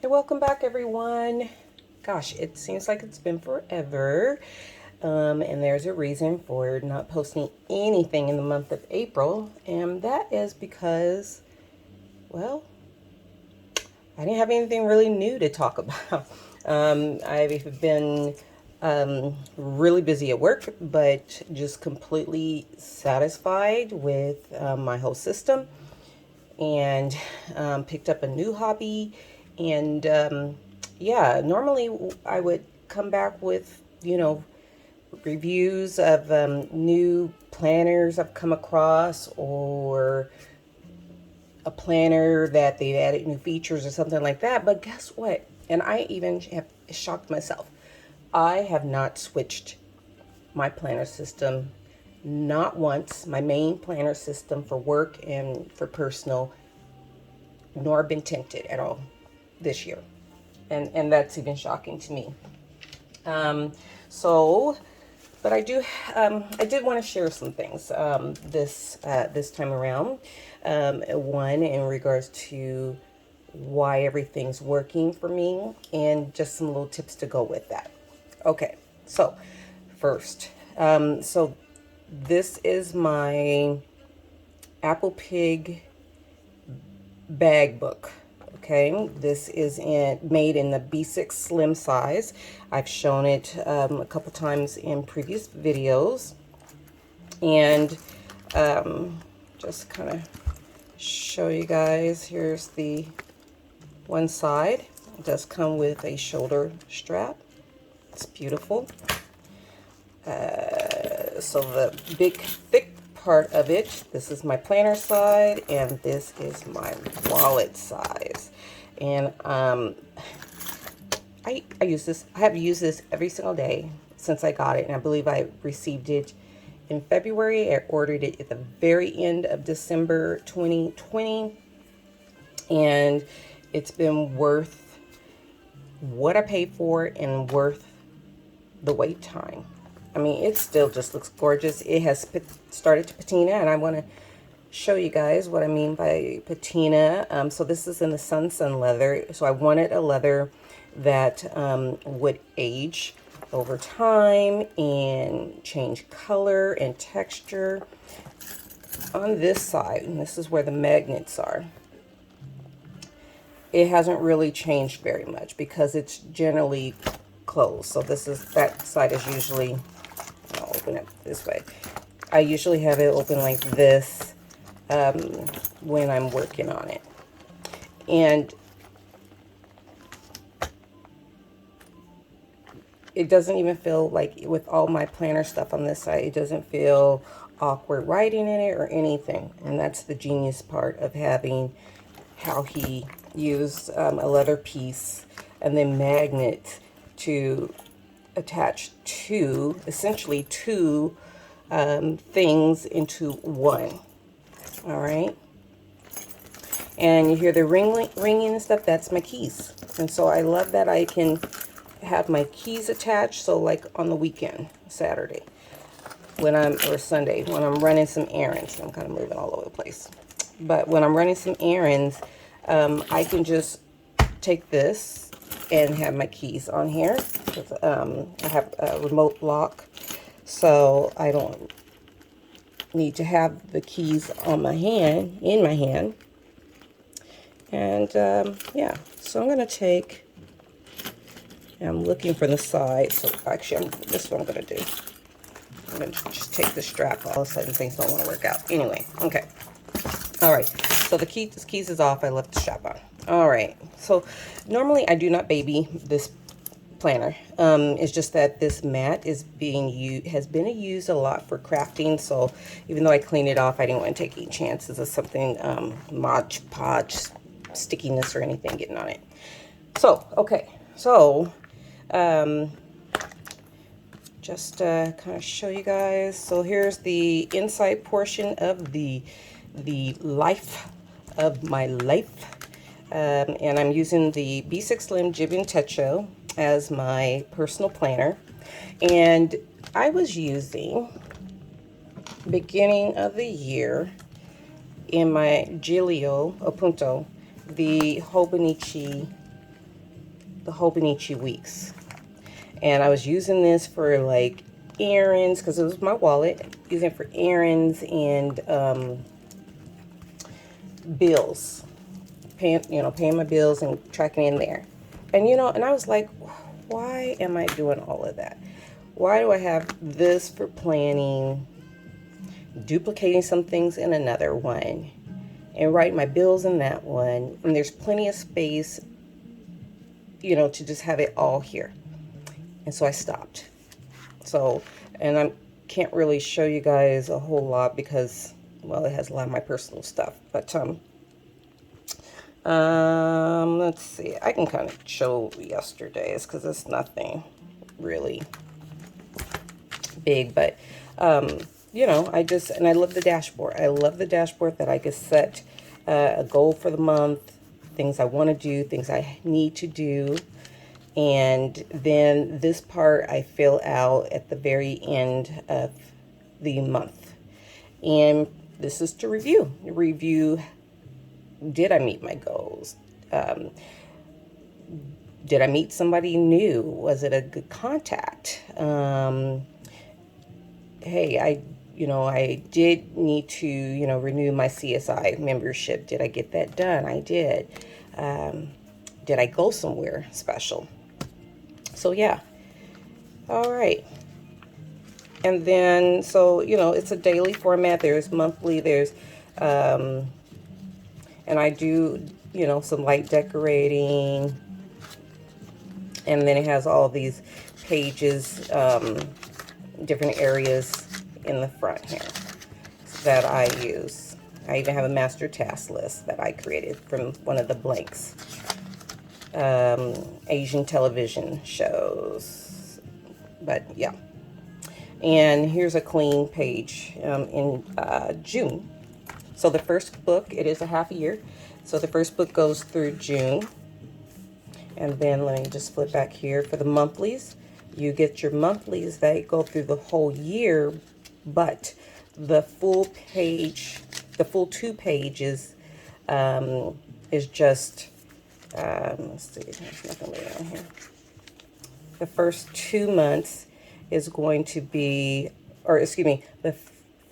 Hey, welcome back, everyone. Gosh, it seems like it's been forever. And there's a reason for not posting anything in the month of April. And that is because, well, I didn't have anything really new to talk about. I've been really busy at work, but just completely satisfied with my whole system, and picked up a new hobby. And yeah, normally I would come back with, reviews of new planners I've come across, or a planner that they've added new features or something like that. But guess what? And I even have shocked myself. I have not switched my planner system, not once, my main planner system for work and for personal, nor been tempted at all this year. And that's even shocking to me. Um, so, but I did want to share some things this time around. One, in regards to why everything's working for me, and just some little tips to go with that. Okay, so first, so this is my Apple Pig bag book. Okay, this is made in the B6 slim size. I've shown it a couple times in previous videos, and just kind of show you guys. Here's the one side. It does come with a shoulder strap. It's beautiful. So the big thick part of it, this is my planner side, and this is my wallet size. And I use this. I have used this every single day since I got it, and I believe I received it in February. I ordered it at the very end of December 2020, and it's been worth what I paid for and worth the wait time. I mean, it still just looks gorgeous. It has started to patina, and I want to show you guys what I mean by patina. So this is in the sun leather. So I wanted a leather that would age over time and change color and texture. On this side, and this is where the magnets are, it hasn't really changed very much because it's generally closed. So that side is usually, I'll open it this way. I usually have it open like this when I'm working on it. And it doesn't even feel like, with all my planner stuff on this side, it doesn't feel awkward writing in it or anything. And that's the genius part of having how he used a leather piece and then magnet to attach two, essentially two things into one. All right. And you hear the ringing and stuff. That's my keys. And so I love that I can have my keys attached. So like on the weekend, Saturday, or Sunday, when I'm running some errands, I'm kind of moving all over the place. But when I'm running some errands, I can just take this and have my keys on here. I have a remote lock, so I don't need to have the keys in my hand. And yeah, so I'm gonna take, I'm looking for the side. So actually, this is what I'm gonna do. I'm gonna just take the strap. All of a sudden, things don't want to work out. Anyway, okay. All right. So the keys is off. I left the strap on. All right. So normally I do not baby this planner. It's just that this mat has been used a lot for crafting. So even though I cleaned it off, I didn't want to take any chances of something Mod Podge stickiness or anything getting on it. So okay. So just kind of show you guys. So here's the inside portion of the life of my life. And I'm using the B6 Slim Jibun Techo as my personal planner. And I was using, beginning of the year, in my Giglio Appunto, the Hobonichi the Hobonichi weeks. And I was using this for like errands, because it was my wallet, using it for errands and bills, paying my bills and tracking in there. And and I was like, why am I doing all of that? Why do I have this for planning, duplicating some things in another one, and write my bills in that one? And there's plenty of space, to just have it all here. And so I stopped. So, and I can't really show you guys a whole lot because, well, it has a lot of my personal stuff. But let's see. I can kind of show yesterday's because it's nothing really big. But I love the dashboard. I love the dashboard that I can set a goal for the month, things I want to do, things I need to do. And then this part I fill out at the very end of the month. And this is to review. Did I meet my goals? Did I meet somebody new? Was it a good contact? Hey, I did need to, renew my CSI membership. Did I get that done? I did. Did I go somewhere special? So yeah. All right. And then, so, it's a daily format. There's monthly, there's, and I do, some light decorating. And then it has all these pages, different areas in the front here that I use. I even have a master task list that I created from one of the blanks. Asian television shows. But yeah. And here's a clean page in June. So the first book, it is a half a year. So the first book goes through June. And then let me just flip back here for the monthlies. You get your monthlies that go through the whole year, but the full page, the full 2 pages is just, let's see, there's nothing really on here. The first 2 months is going to be, or excuse me, the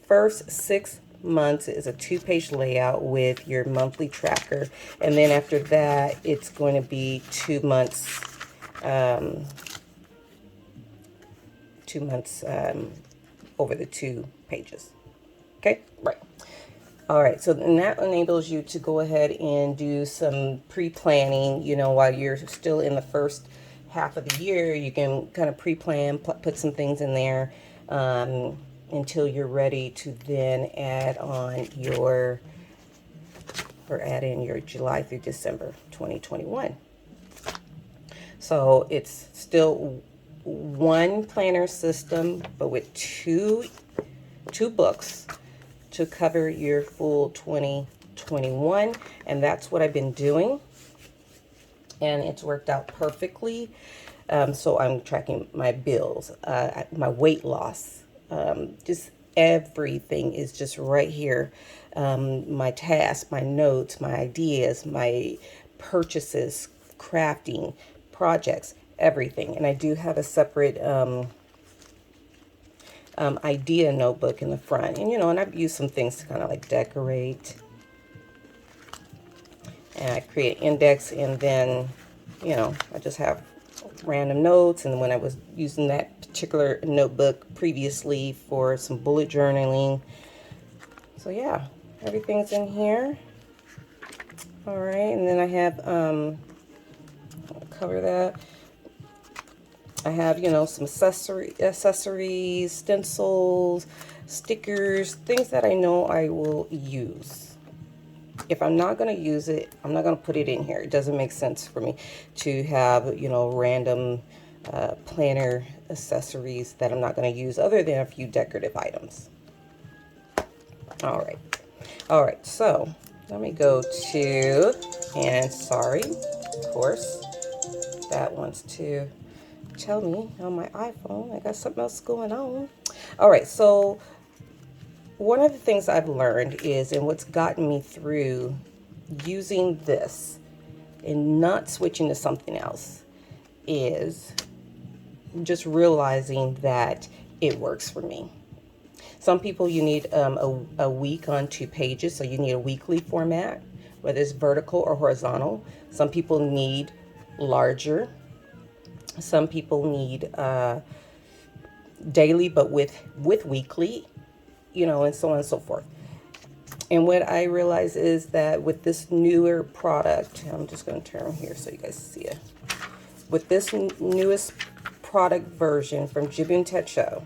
first 6 months is a 2-page layout with your monthly tracker. And then after that, it's going to be 2 months, 2 months over the 2 pages. Okay, right. All right, so then that enables you to go ahead and do some pre-planning, while you're still in the first half of the year. You can kind of pre-plan, put some things in there until you're ready to then add in your July through December 2021. So it's still one planner system, but with two books to cover your full 2021. And that's what I've been doing. And it's worked out perfectly. So I'm tracking my bills, my weight loss, just everything is just right here. My tasks, my notes, my ideas, my purchases, crafting, projects, everything. And I do have a separate idea notebook in the front. And, and I've used some things to kind of like decorate. And I create an index, and then, I just have random notes. And when I was using that particular notebook previously for some bullet journaling. So yeah, everything's in here. All right, and then I have, I'll cover that. I have, some accessories, stencils, stickers, things that I know I will use. If I'm not going to use it, I'm not going to put it in here. It doesn't make sense for me to have, random planner accessories that I'm not going to use other than a few decorative items. All right, so let me go to, and sorry, of course, that wants to tell me on my iPhone I got something else going on. All right, so one of the things I've learned is, and what's gotten me through using this and not switching to something else, is just realizing that it works for me. Some people, you need a week on 2 pages, so you need a weekly format, whether it's vertical or horizontal. Some people need larger. Some people need daily, but with weekly, and so on and so forth. And what I realize is that with this newer product, I'm just going to turn here so you guys see it. With this newest product version from Jibun Techo,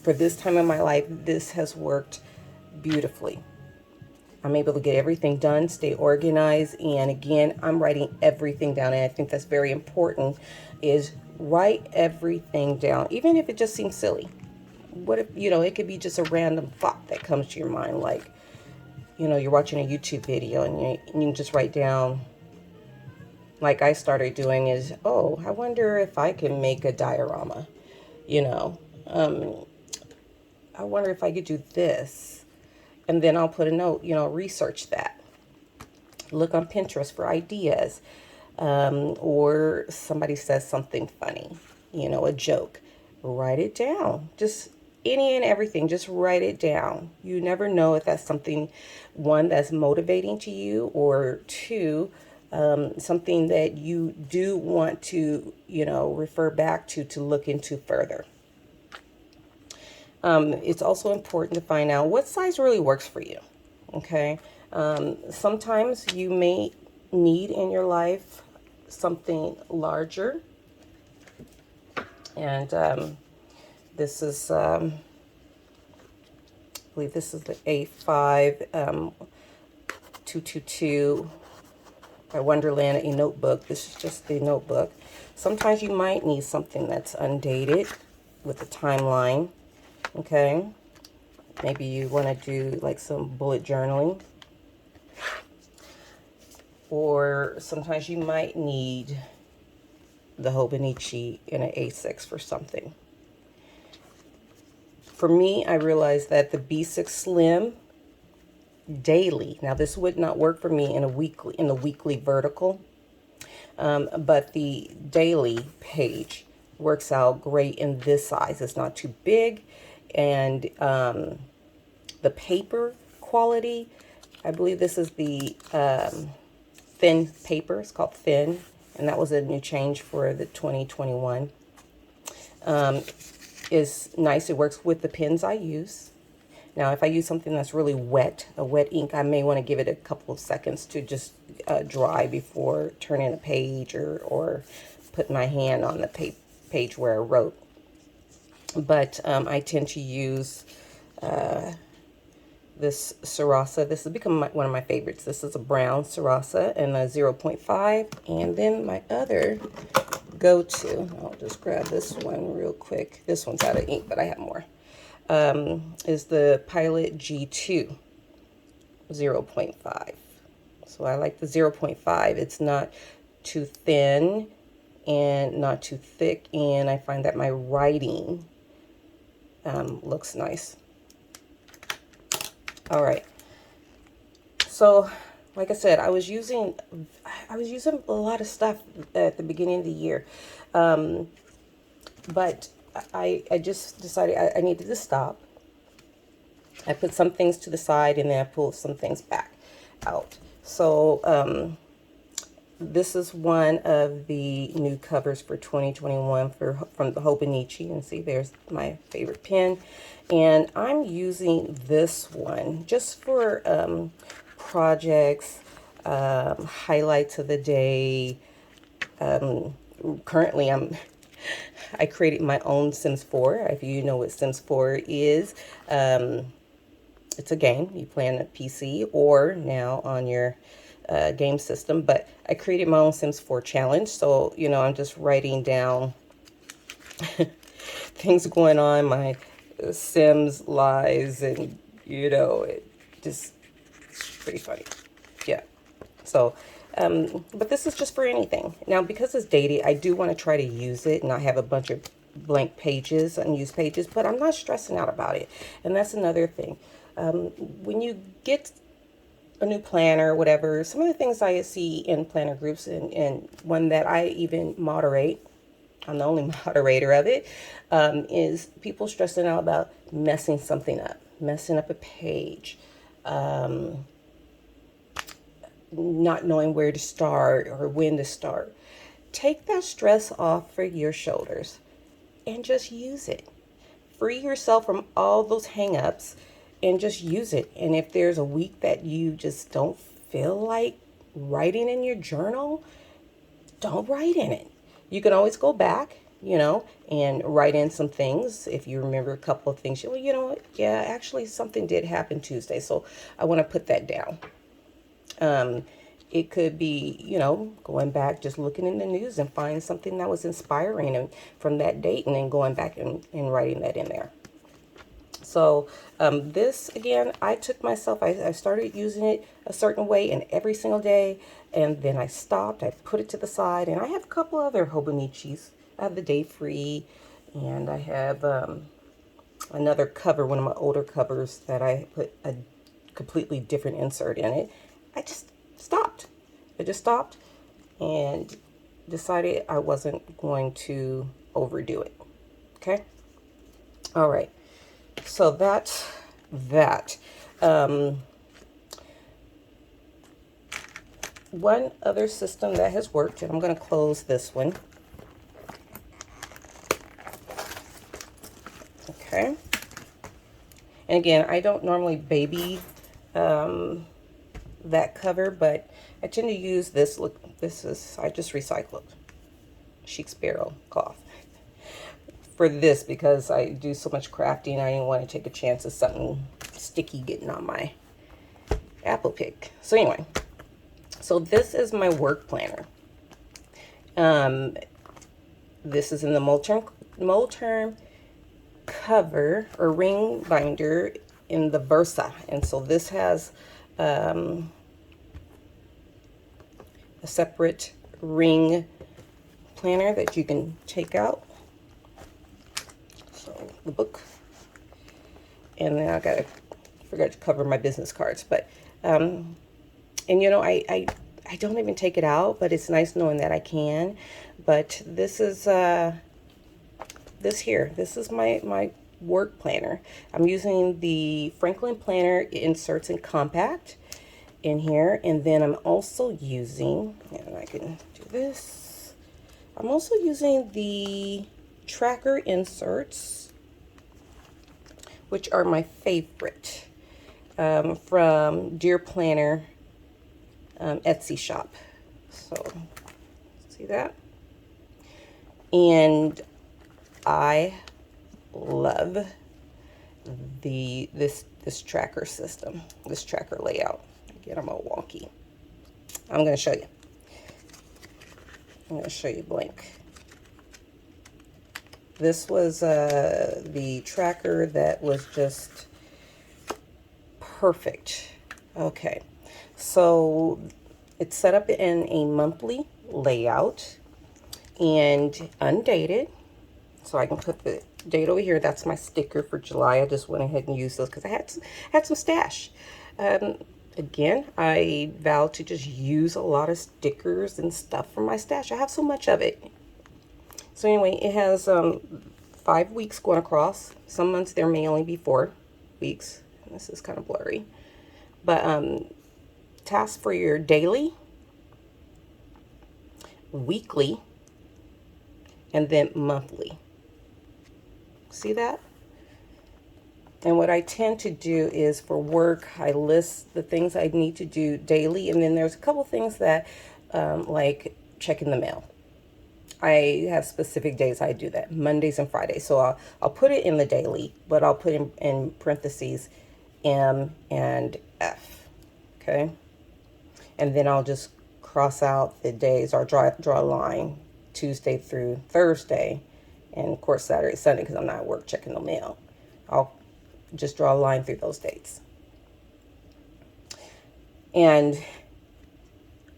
for this time in my life, this has worked beautifully. I'm able to get everything done, stay organized, and again, I'm writing everything down, and I think that's very important, is write everything down, even if it just seems silly. What if, it could be just a random thought that comes to your mind, like, you're watching a YouTube video and you can just write down, like I started doing is, oh, I wonder if I can make a diorama, I wonder if I could do this. And then I'll put a note, research that. Look on Pinterest for ideas. Or somebody says something funny, a joke. Write it down. Just any and everything, just write it down. You never know if that's something, one, that's motivating to you, or two, something that you do want to, refer back to look into further. It's also important to find out what size really works for you. Okay. Sometimes you may need in your life something larger. And this is, I believe this is the A5 222 by Wonderland, a notebook. This is just the notebook. Sometimes you might need something that's undated with a timeline. Okay, maybe you want to do like some bullet journaling, or sometimes you might need the Hobonichi in an A6 for something. For me, I realized that the B6 Slim daily. Now, this would not work for me in the weekly vertical, but the daily page works out great in this size. It's not too big. And the paper quality, I believe this is the thin paper. It's called thin, and that was a new change for the 2021. Is nice. It works with the pens I use. Now, if I use something that's really wet, a wet ink, I may want to give it a couple of seconds to just dry before turning a page or put my hand on the page where I wrote. But I tend to use this Sarasa. This has become one of my favorites. This is a brown Sarasa and a 0.5. And then my other go-to, I'll just grab this one real quick. This one's out of ink, but I have more. Is the Pilot G2 0.5. So I like the 0.5. It's not too thin and not too thick. And I find that my writing looks nice. All right. So, like I said, I was using a lot of stuff at the beginning of the year, but I just decided I needed to stop. I put some things to the side and then I pulled some things back out. So this is one of the new covers for 2021 from the Hobonichi. And see, there's my favorite pen. And I'm using this one just for projects, highlights of the day. Currently, I created my own Sims 4. If you know what Sims 4 is, it's a game you play on a PC or now on your game system. But I created my own Sims 4 challenge. So, I'm just writing down things going on, my Sims lives, and, it just pretty funny. Yeah. So, but this is just for anything. Now, because it's dated, I do want to try to use it and not have a bunch of blank pages, unused pages, but I'm not stressing out about it. And that's another thing. When you get a new planner, whatever, some of the things I see in planner groups, and one that I even moderate, I'm the only moderator of it, is people stressing out about messing something up, messing up a page, not knowing where to start or when to start. Take that stress off for your shoulders and just use it. Free yourself from all those hang-ups and just use it. And if there's a week that you just don't feel like writing in your journal, don't write in it. You can always go back, and write in some things. If you remember a couple of things, well, yeah, actually something did happen Tuesday, so I want to put that down. It could be, going back, just looking in the news and finding something that was inspiring and from that date, and then going back and writing that in there. So this, again, I took myself, I started using it a certain way and every single day, and then I stopped, I put it to the side, and I have a couple other Hobonichis. I have the Day Free, and I have another cover, one of my older covers that I put a completely different insert in it. I just stopped. And decided I wasn't going to overdo it. Okay? All right. So that's that. One other system that has worked, and I'm going to close this one. Okay. And again, I don't normally baby that cover, but I tend to use this. Look, I just recycled sheep's barrel cloth for this because I do so much crafting. I didn't want to take a chance of something sticky getting on my apple pick. So anyway, so this is my work planner. This is in the Moterm cover or ring binder in the Versa, and so this has a separate ring planner that you can take out. So the book, and then I forgot to cover my business cards, but and I don't even take it out, but it's nice knowing that I can. But this is this is my work planner. I'm using the Franklin planner inserts in compact in here, and then I'm also using, and I can do this, I'm also using the tracker inserts, which are my favorite, from Dearplanner Etsy shop. So see that? And I love this tracker system, this tracker layout. Again, I'm all wonky. I'm going to show you. I'm going to show you blank. This was the tracker that was just perfect. Okay, so it's set up in a monthly layout and undated. So I can put the date over here. That's my sticker for July. I just went ahead and used those because I had some stash. Again, I vow to just use a lot of stickers and stuff from my stash. I have so much of it. So anyway, it has 5 weeks going across. Some months there may only be 4 weeks. This is kind of blurry. But tasks for your daily, weekly, and then monthly. See that? And what I tend to do is for work, I list the things I need to do daily, and then there's a couple things that like checking the mail. I have specific days I do that, Mondays and Fridays. So I'll put it in the daily, but I'll put in parentheses M and F, okay? And then I'll just cross out the days, or draw a line, Tuesday through Thursday, and of course Saturday, Sunday, because I'm not at work checking the mail. I'll just draw a line through those dates. And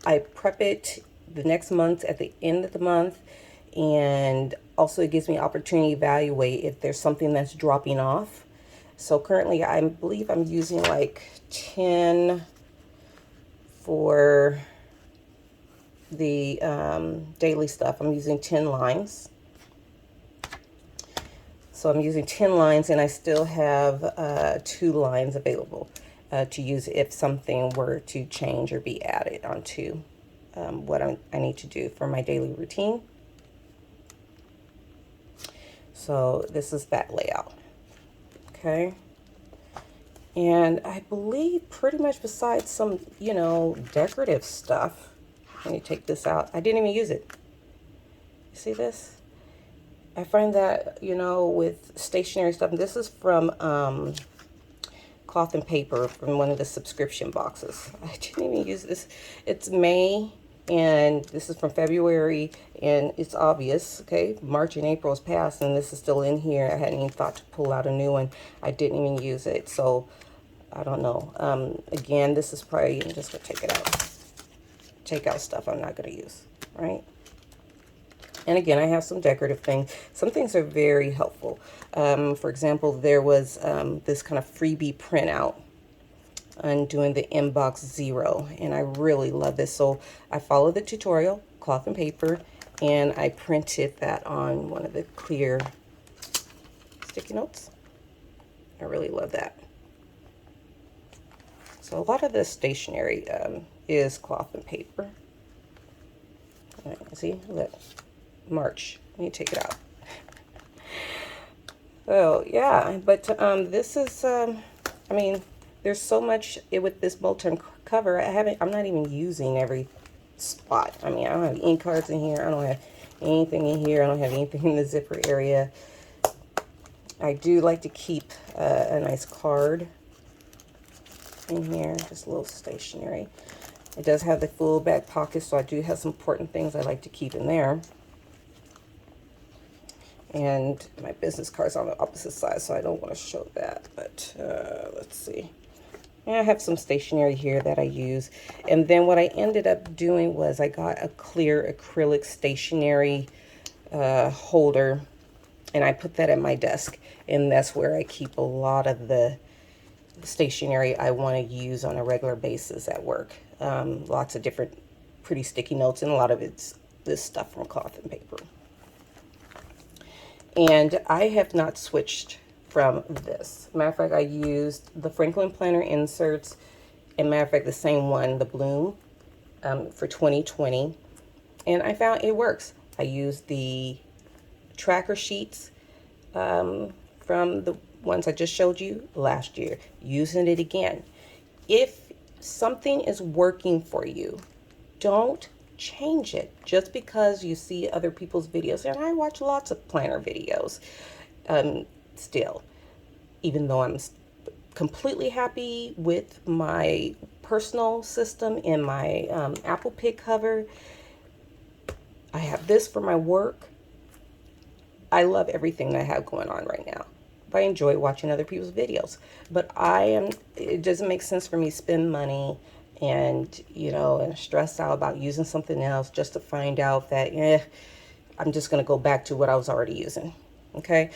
I prep it the next month at the end of the month, and also it gives me opportunity to evaluate if there's something that's dropping off. So currently I believe I'm using like 10 for the daily stuff, I'm using 10 lines. So I'm using 10 lines, and I still have 2 lines available to use if something were to change or be added onto what I need to do for my daily routine. So this is that layout. Okay. And I believe pretty much besides some, you know, decorative stuff, let me take this out. I didn't even use it. You see this? I find that, you know, with stationery stuff, this is from Cloth and Paper from one of the subscription boxes. I didn't even use this. It's May, and this is from February, and it's obvious, okay? March and April has passed, and this is still in here. I hadn't even thought to pull out a new one. I didn't even use it, so I don't know. Again, this is probably, I'm just going to take it out. Take out stuff I'm not going to use, right? And again, I have some decorative things. Some things are very helpful. For example, there was this kind of freebie printout on doing the inbox 0, and I really love this. So I followed the tutorial, Cloth and Paper, and I printed that on one of the clear sticky notes. I really love that. So a lot of the stationery is Cloth and Paper. All right, see, look, March. Let me take it out. So yeah, but this is, I mean, there's so much with this Moterm cover. I'm not even using every spot. I mean, I don't have ink cards in here. I don't have anything in here. I don't have anything in the zipper area. I do like to keep a nice card in here, just a little stationery. It does have the full back pocket, so I do have some important things I like to keep in there. And my business card's on the opposite side, so I don't want to show that, but let's see. And I have some stationery here that I use. And then what I ended up doing was I got a clear acrylic stationery holder, and I put that at my desk, and that's where I keep a lot of the stationery I want to use on a regular basis at work. Lots of different pretty sticky notes, and a lot of it's this stuff from Cloth and Paper. And I have not switched from this. Matter of fact, I used the Franklin Planner inserts, and matter of fact, the same one, the Bloom, for 2020, and I found it works. I used the tracker sheets from the ones I just showed you last year, using it again. If something is working for you, don't change it just because you see other people's videos. And I watch lots of planner videos still, even though I'm completely happy with my personal system and my Apple Pick cover. I have this for my work. I love everything that I have going on right now. I enjoy watching other people's videos, but it doesn't make sense for me to spend money and, you know, and stress out about using something else just to find out that, I'm just going to go back to what I was already using. Okay.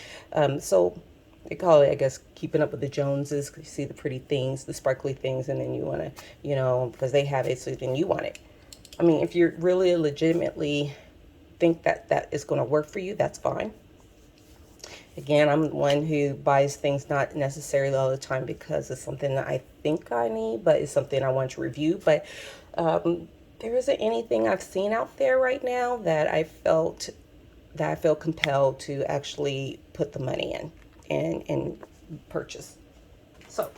So they call it, I guess, keeping up with the Joneses. You see the pretty things, the sparkly things, and then you want to, you know, because they have it, so then you want it. I mean, if you really legitimately think that that is going to work for you, that's fine. Again, I'm one who buys things not necessarily all the time because it's something that I think I need, but it's something I want to review. But there isn't anything I've seen out there right now that I feel compelled to actually put the money in and purchase. So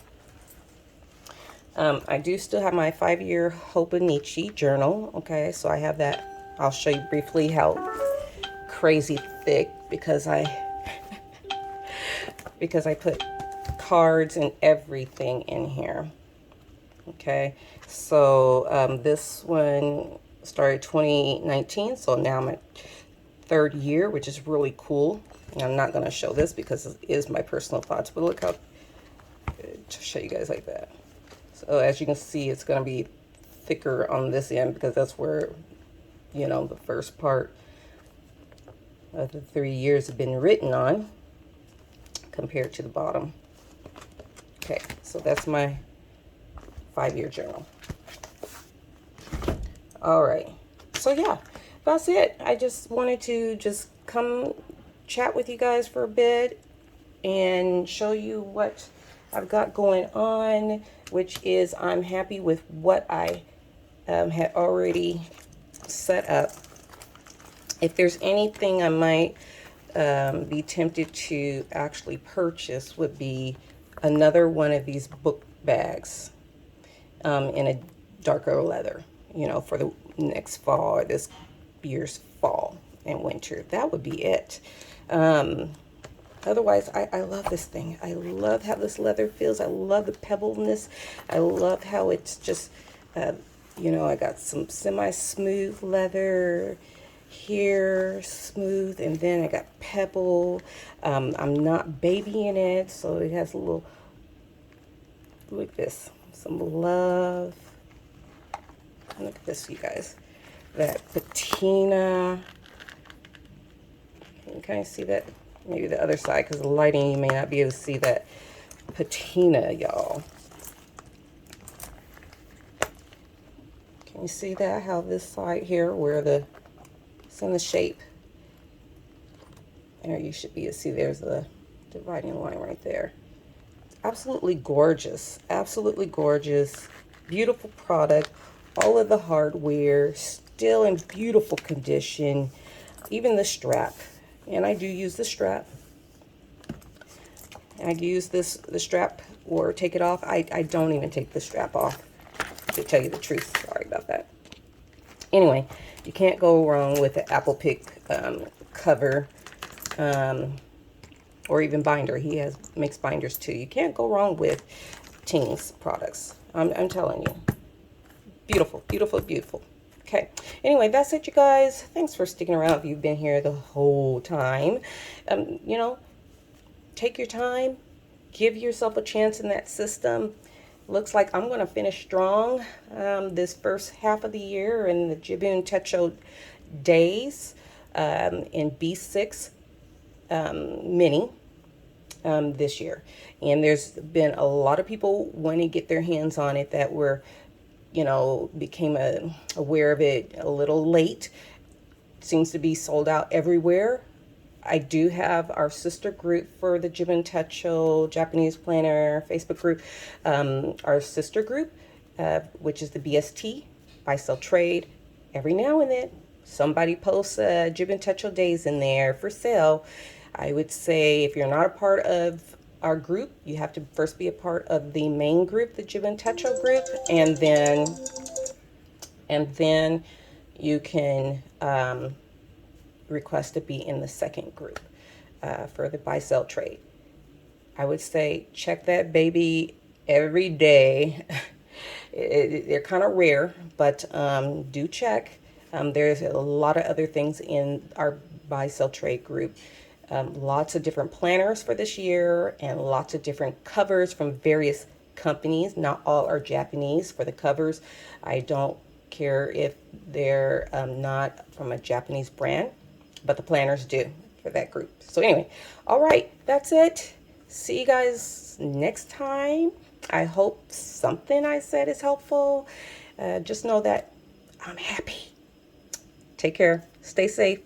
I do still have my 5-year Hobonichi journal. Okay, so I have that. I'll show you briefly how crazy thick, because I put cards and everything in here. Okay, so this one started 2019, so now I'm at 3rd year, which is really cool. And I'm not going to show this because it is my personal thoughts, but look how, to show you guys like that. So as you can see, it's going to be thicker on this end because that's where, you know, the first part of the 3 years have been written on, compared to the bottom. Okay, so that's my 5-year journal. All right. So yeah, that's it. I just wanted to just come chat with you guys for a bit and show you what I've got going on, which is I'm happy with what I had already set up. If there's anything I might be tempted to actually purchase would be another one of these book bags in a darker leather, you know, for the next fall or this year's fall and winter. That would be it. Otherwise, I love this thing. I love how this leather feels. I love the pebbleness. I love how it's just, you know, I got some semi-smooth leather here, smooth, and then I got pebble. I'm not babying it, so it has a little, look at this, some love. Look at this, you guys. That patina. Can you kind of see that? Maybe the other side, because the lighting, you may not be able to see that patina, y'all. Can you see that? How this side here, where it's in the shape. There, you should be able to see there's the dividing line right there. Absolutely gorgeous. Absolutely gorgeous. Beautiful product. All of the hardware still in beautiful condition. Even the strap. And I do use the strap. I use the strap or take it off. I don't even take the strap off, to tell you the truth. Sorry about that. Anyway, you can't go wrong with the apple pick cover or even binder. He makes binders too. You can't go wrong with Ting's products. I'm telling you. Beautiful, beautiful, beautiful. Okay. Anyway, that's it, you guys. Thanks for sticking around if you've been here the whole time. You know, take your time. Give yourself a chance in that system. Looks like I'm going to finish strong this first half of the year in the Jibun Techo days in B6 mini this year. And there's been a lot of people wanting to get their hands on it that were, you know, became aware of it a little late. Seems to be sold out everywhere. I do have our sister group for the Jibun Techo Japanese Planner Facebook group, our sister group, which is the BST, Buy Sell Trade. Every now and then, somebody posts Jibun Techo days in there for sale. I would say if you're not a part of our group, you have to first be a part of the main group, the Jibun Techo group, and then you can request to be in the second group for the buy sell trade. I would say check that baby every day. They're kind of rare, but do check. There's a lot of other things in our buy sell trade group. Lots of different planners for this year and lots of different covers from various companies. Not all are Japanese for the covers. I don't care if they're not from a Japanese brand, but the planners do for that group. So anyway, all right, that's it. See you guys next time. I hope something I said is helpful. Just know that I'm happy. Take care. Stay safe.